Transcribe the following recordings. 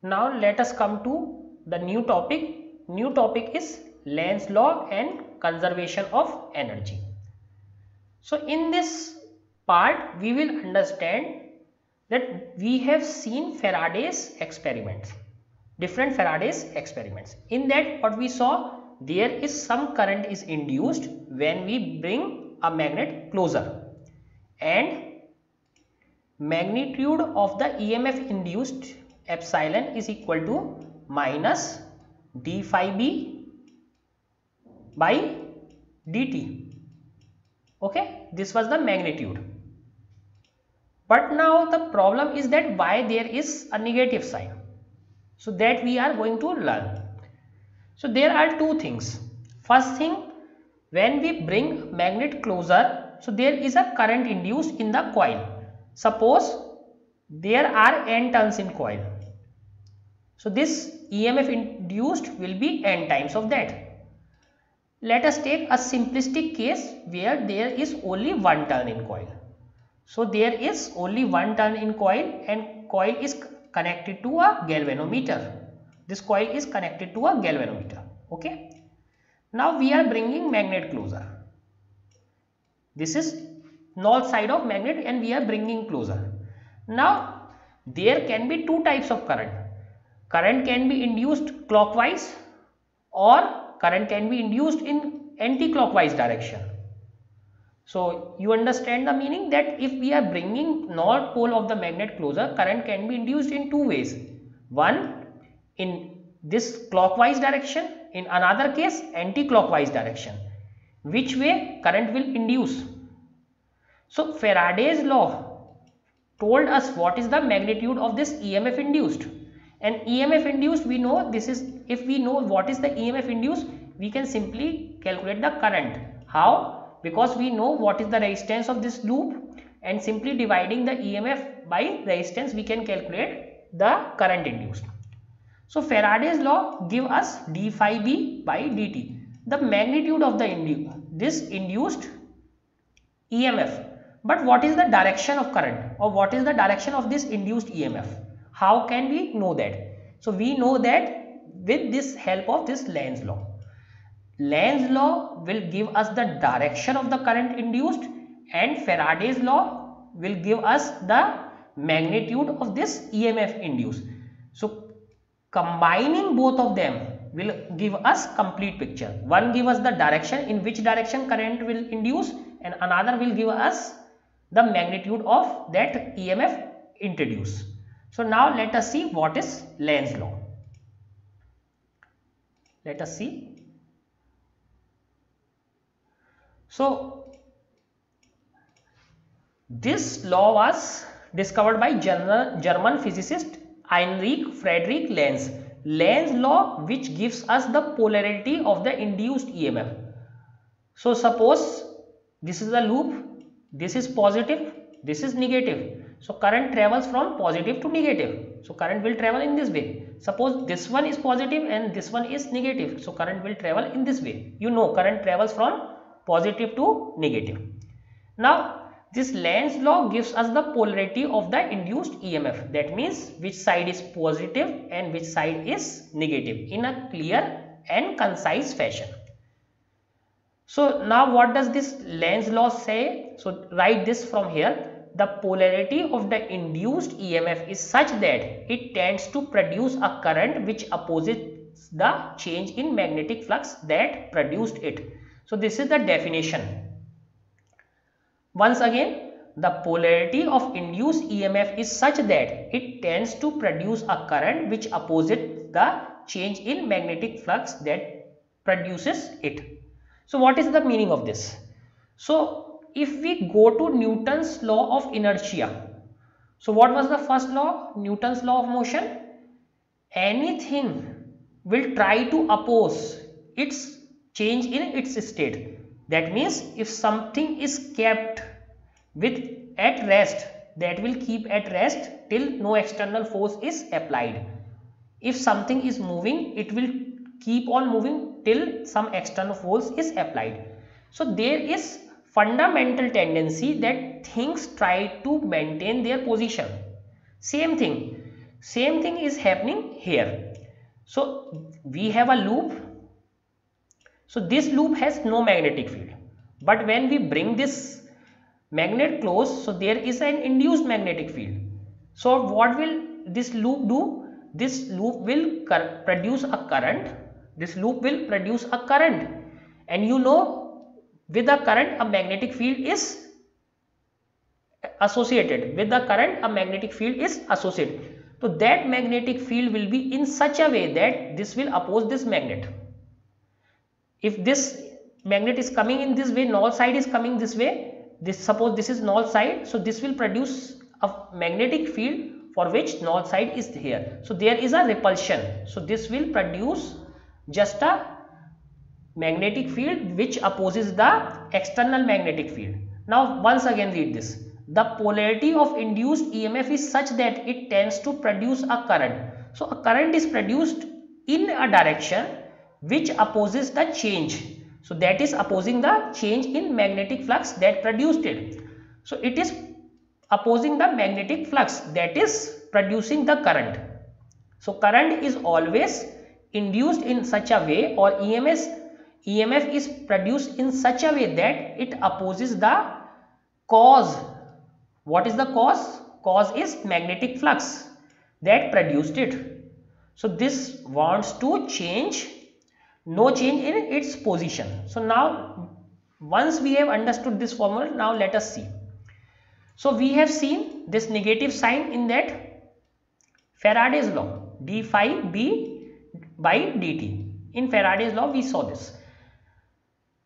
Now let us come to the new topic. New topic is Lenz's law and conservation of energy. So in this part we will understand that we have seen Faraday's experiments, different Faraday's experiments. In that what we saw, there is some current is induced when we bring a magnet closer, and magnitude of the EMF induced epsilon is equal to minus d phi b by dt. Okay, this was the magnitude. But now the problem is that why there is a negative sign. So that we are going to learn. So there are two things. First thing, when we bring magnet closer, so there is a current induced in the coil. Suppose there are n turns in coil. So this EMF induced will be n times of that. Let us take a simplistic case where there is only one turn in coil. So there is only one turn in coil and coil is connected to a galvanometer. This coil is connected to a galvanometer. Okay. Now we are bringing magnet closer. This is north side of magnet and we are bringing closer. Now there can be two types of current. Current can be induced clockwise or current can be induced in anti-clockwise direction. So you understand the meaning that if we are bringing north pole of the magnet closer, current can be induced in two ways. One, in this clockwise direction, in another case anti-clockwise direction. Which way current will induce? So Faraday's law told us what is the magnitude of this EMF induced. And EMF induced, we know this is, if we know what is the EMF induced, we can simply calculate the current. How? Because we know what is the resistance of this loop, and simply dividing the EMF by resistance we can calculate the current induced. So Faraday's law give us d phi b by dt, the magnitude of the this induced EMF. But what is the direction of current, or what is the direction of this induced EMF? How can we know that? So we know that with this help of this Lenz's law. Lenz's law will give us the direction of the current induced, and Faraday's law will give us the magnitude of this EMF induced. So combining both of them will give us complete picture. One give us the direction in which direction current will induce, and another will give us the magnitude of that EMF introduced. So now let us see what is Lenz's law. Let us see. So this law was discovered by German physicist Heinrich Friedrich Lenz. Lenz's law, which gives us the polarity of the induced EMF. So suppose this is the loop, this is positive, this is negative. So current travels from positive to negative. So current will travel in this way. Suppose this one is positive and this one is negative. So current will travel in this way. You know, current travels from positive to negative. Now this Lenz's law gives us the polarity of the induced EMF. That means which side is positive and which side is negative in a clear and concise fashion. So now what does this Lenz's law say? So write this from here. The polarity of the induced EMF is such that it tends to produce a current which opposes the change in magnetic flux that produced it. So this is the definition. Once again, the polarity of induced EMF is such that it tends to produce a current which opposes the change in magnetic flux that produces it. So what is the meaning of this? So if we go to Newton's law of inertia, so what was the first law? Newton's law of motion. Anything will try to oppose its change in its state. That means if something is kept at rest, that will keep at rest till no external force is applied. If something is moving, it will keep on moving till some external force is applied. So there is fundamental tendency that things try to maintain their position. Same thing, Same thing is happening here. So we have a loop. So this loop has no magnetic field, but when we bring this magnet close, so there is an induced magnetic field. So what will this loop do? This loop will produce a current. This loop will produce a current, and you know, with the current a magnetic field is associated. With the current a magnetic field is associated. So that magnetic field will be in such a way that this will oppose this magnet. If this magnet is coming in this way, null side is coming this way, this, suppose this is null side, so this will produce a magnetic field for which null side is here. So there is a repulsion. So this will produce just a magnetic field which opposes the external magnetic field. Now once again read this. The polarity of induced EMF is such that it tends to produce a current. So a current is produced in a direction which opposes the change. So that is opposing the change in magnetic flux that produced it. So it is opposing the magnetic flux that is producing the current. So current is always induced in such a way, or EMF is produced in such a way that it opposes the cause. What is the cause? Cause is magnetic flux that produced it. So this wants to change, no change in its position. So now once we have understood this formula, now let us see. So we have seen this negative sign in that Faraday's law, d phi b by dt. In Faraday's law we saw this.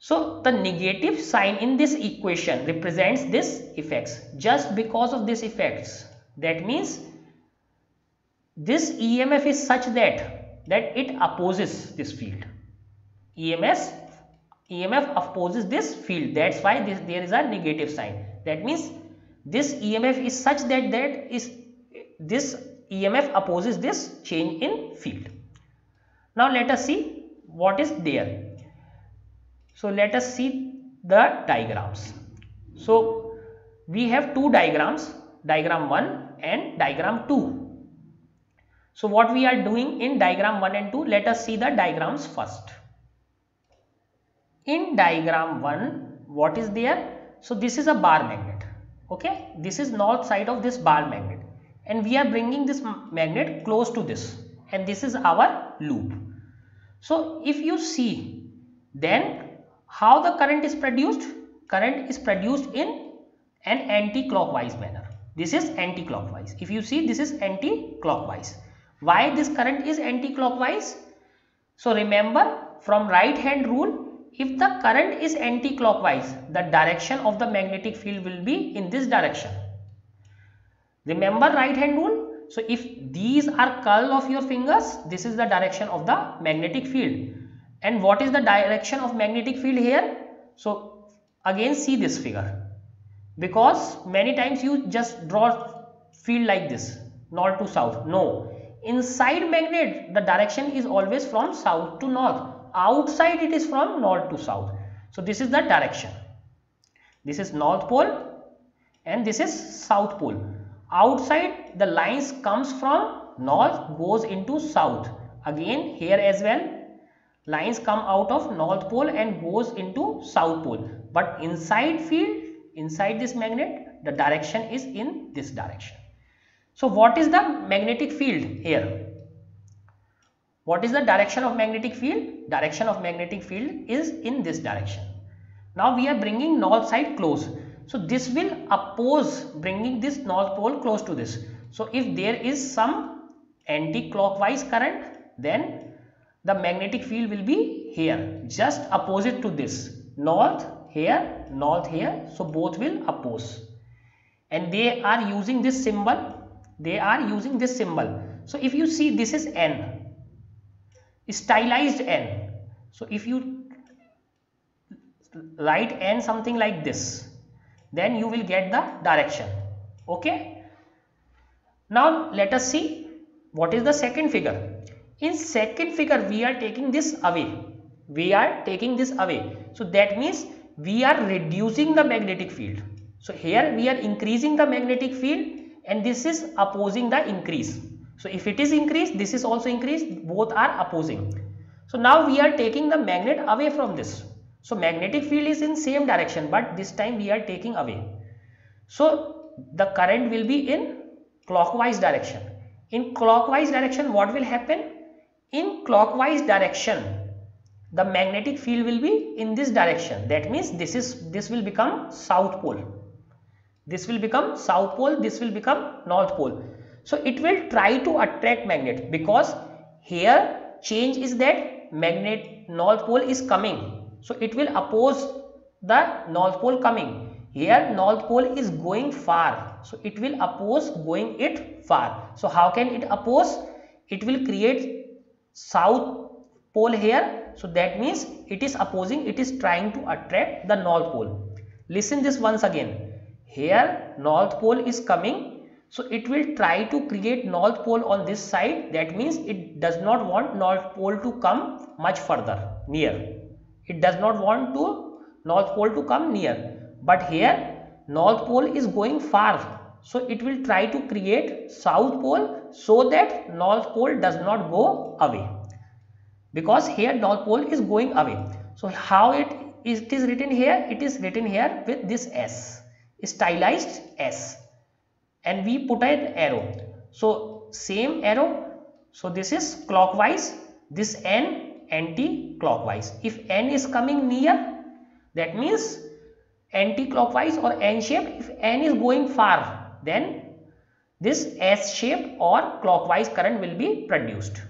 So the negative sign in this equation represents this effects. Just because of this effects, that means this EMF is such that it opposes this field. EMF opposes this field. That's why there is a negative sign. That means this EMF is such that this EMF opposes this change in field. Now let us see what is there. So let us see the diagrams. So we have two diagrams, diagram 1 and diagram 2. So what we are doing in diagram 1 and 2, let us see the diagrams first. In diagram 1, what is there? So this is a bar magnet. Okay, this is north side of this bar magnet, and we are bringing this magnet close to this, and this is our loop. So if you see, then how the current is produced? Current is produced in an anti-clockwise manner. This is anti-clockwise. If you see, this is anti-clockwise. Why this current is anti-clockwise? So remember, from right hand rule, if the current is anti-clockwise, the direction of the magnetic field will be in this direction. Remember right hand rule? So if these are curl of your fingers, this is the direction of the magnetic field. And what is the direction of magnetic field here? So again see this figure, because many times you just draw field like this, north to south. No, inside magnet the direction is always from south to north. Outside it is from north to south. So this is the direction. This is north pole and this is south pole. Outside the lines comes from north, goes into south. Again here as well, lines come out of north pole and goes into south pole. But inside field, inside this magnet, the direction is in this direction. So what is the magnetic field here? What is the direction of magnetic field? Direction of magnetic field is in this direction. Now we are bringing north side close. So this will oppose bringing this north pole close to this. So if there is some anti-clockwise current, then the magnetic field will be here, just opposite to this. North here, so both will oppose. And they are using this symbol. So if you see, this is N, stylized N. So if you write N something like this, then you will get the direction. Okay. Now let us see what is the second figure. In second figure we are taking this away. So that means we are reducing the magnetic field. So here we are increasing the magnetic field and this is opposing the increase. So if it is increased, this is also increased, both are opposing. So now we are taking the magnet away from this. So magnetic field is in same direction, but this time we are taking away. So the current will be in clockwise direction. In clockwise direction, what will happen? In clockwise direction, the magnetic field will be in this direction. That means this will become south pole. This will become south pole, this will become north pole. So it will try to attract magnet, because here change is that magnet north pole is coming. So it will oppose the north pole coming. Here north pole is going far. So it will oppose going it far. So how can it oppose? It will create south pole here. So that means it is opposing, it is trying to attract the north pole. Listen this once again. Here north pole is coming, so it will try to create north pole on this side. That means it does not want north pole to come much further near. It does not want to north pole to come near. But here north pole is going far, so it will try to create south pole so that north pole does not go away. Because here north pole is going away. So how it is written here? It is written here with this S. Stylized S, and we put an arrow. So same arrow. So this is clockwise, this N anti-clockwise. If N is coming near, that means anti-clockwise or N shape. If N is going far, then this S shape or clockwise current will be produced.